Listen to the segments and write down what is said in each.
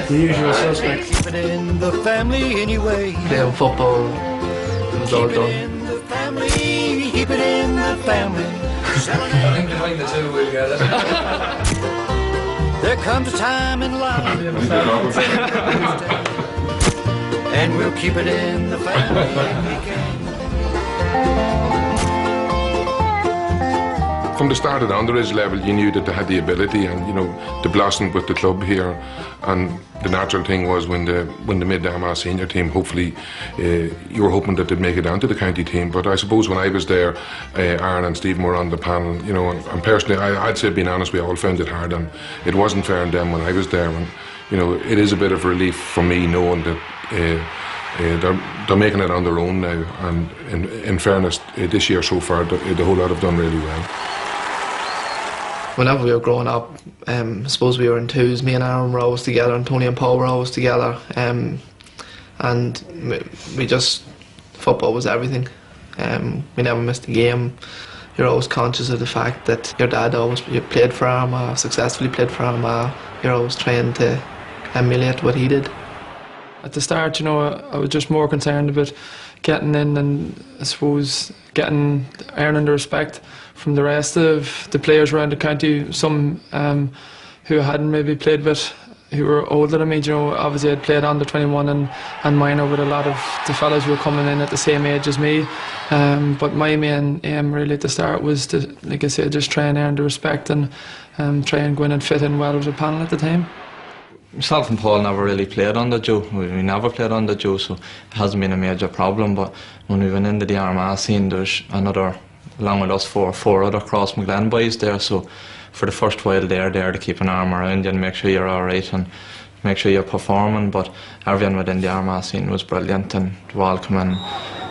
The usual suspects. Keep it in the family anyway. Playing football, it was all done. In the family, keep it in the family. I think between the two we'll get it. There comes a time in life, and we'll keep it in the family. From the start at the underage level, you knew that they had the ability, and they blossomed with the club here. And the natural thing was when they made the Armagh senior team, hopefully you were hoping that they'd make it down to the county team. But I suppose when I was there, Aaron and Stephen were on the panel, and personally, I'd say, being honest, we all found it hard, and it wasn't fair on them when I was there. And it is a bit of relief for me knowing that they're making it on their own now. And in fairness, this year so far, the whole lot have done really well. Whenever we were growing up, I suppose we were in twos. Me and Aaron were always together, and Tony and Paul were always together. And we just, football was everything. We never missed a game. You're always conscious of the fact that your dad you played for Armagh, successfully played for Armagh. You're always trying to emulate what he did. At the start, I was just more concerned about getting in and I suppose earning the respect from the rest of the players around the county. Some who hadn't maybe played with, who were older than me. Obviously I'd played under 21 and minor with a lot of the fellas who were coming in at the same age as me. But my main aim really at the start was to, like I said, just try and earn the respect and try and go in and fit in well with the panel at the time. Myself and Paul never really played under Joe. We never played under Joe, so it hasn't been a major problem. But when we went into the Armagh scene, there's another, along with us, four other Crossmaglen boys there. So for the first while they're there to keep an arm around you and make sure you're alright and make sure you're performing. But everyone within the Armagh scene was brilliant and welcoming,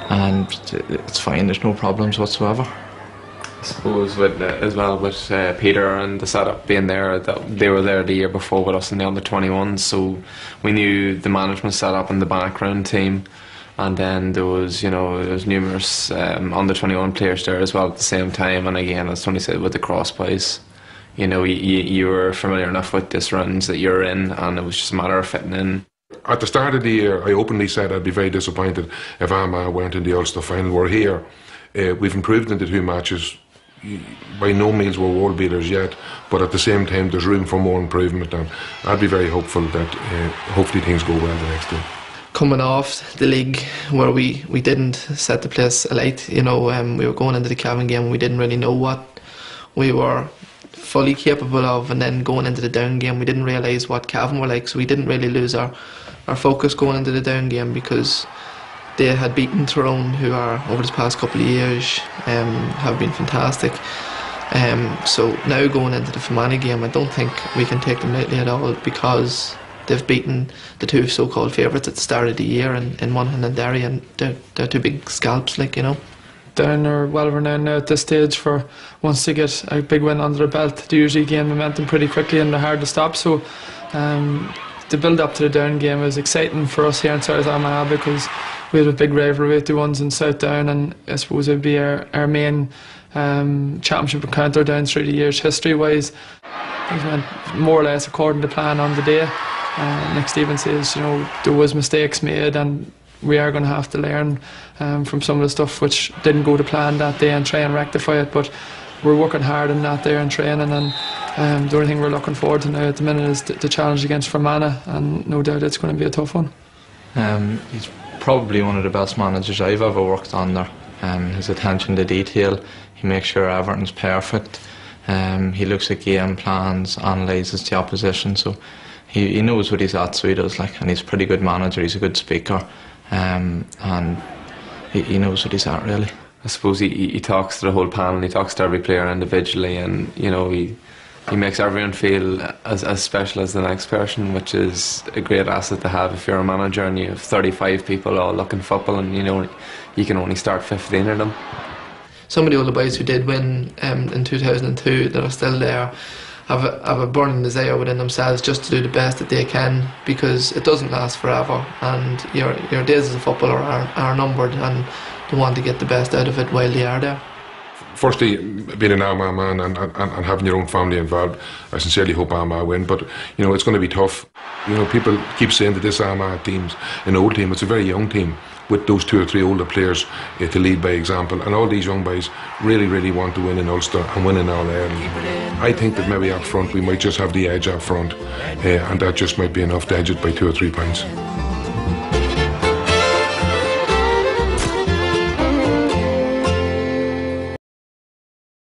and it's fine, there's no problems whatsoever. I suppose as well with Peter and the setup being there, that they were there the year before with us in the under-21s, so we knew the management setup and the background team, and then there was numerous under-21 players there as well at the same time. And again, as Tony said, with the Cross boys, you were familiar enough with this rounds that you're in, and it was just a matter of fitting in. At the start of the year, I openly said I'd be very disappointed if Armagh weren't in the Ulster final. We're here. We've improved in the 2 matches. By no means we're world beaters yet, but at the same time there's room for more improvement, and I'd be very hopeful that hopefully things go well the next day. Coming off the league where we didn't set the place alight, we were going into the Kernan game and we didn't really know what we were fully capable of, and then going into the down game we didn't realise what Cavan were like, so we didn't really lose our focus going into the down game, because they had beaten Tyrone, who are over the past couple of years have been fantastic. So now going into the Fermanagh game, I don't think we can take them lightly at all, because they've beaten the 2 so-called favourites at the start of the year in Monaghan and Derry, and they're 2 big scalps, Down are well renowned now at this stage for once they get a big win under the belt, they usually gain momentum pretty quickly and they're hard to stop. So the build up to the down game was exciting for us here in South Armagh, because we had a big rivalry with the ones in South Down, and I suppose it would be our main championship encounter down through the years history wise. Things went more or less according to plan on the day. Like Stephen says, there was mistakes made, and we are going to have to learn from some of the stuff which didn't go to plan that day and try and rectify it. But we're working hard on that there and training, and the only thing we're looking forward to now at the minute is the challenge against Fermanagh, and no doubt it's going to be a tough one. He's probably one of the best managers I've ever worked under. His attention to detail, he makes sure everything's perfect. He looks at game plans, analyses the opposition, so he knows what he's at, so he does, and he's a pretty good manager, he's a good speaker, and he knows what he's at, really. I suppose he talks to the whole panel, he talks to every player individually, and he makes everyone feel as special as the next person, which is a great asset to have if you're a manager and you have 35 people all looking football, and you can only start 15 of them. Some of the older boys who did win in 2002 that are still there have a burning desire within themselves just to do the best that they can, because it doesn't last forever, and your days as a footballer are numbered, and they want to get the best out of it while they are there. firstly, being an Armagh man and having your own family involved, I sincerely hope Armagh win. But you know, it's going to be tough. You know, people keep saying that this Armagh team's an old team. It's a very young team with those 2 or 3 older players to lead by example, and all these young boys really want to win in Ulster and win in All Ireland. I think that maybe up front we might just have the edge up front, and that just might be enough to edge it by 2 or 3 points.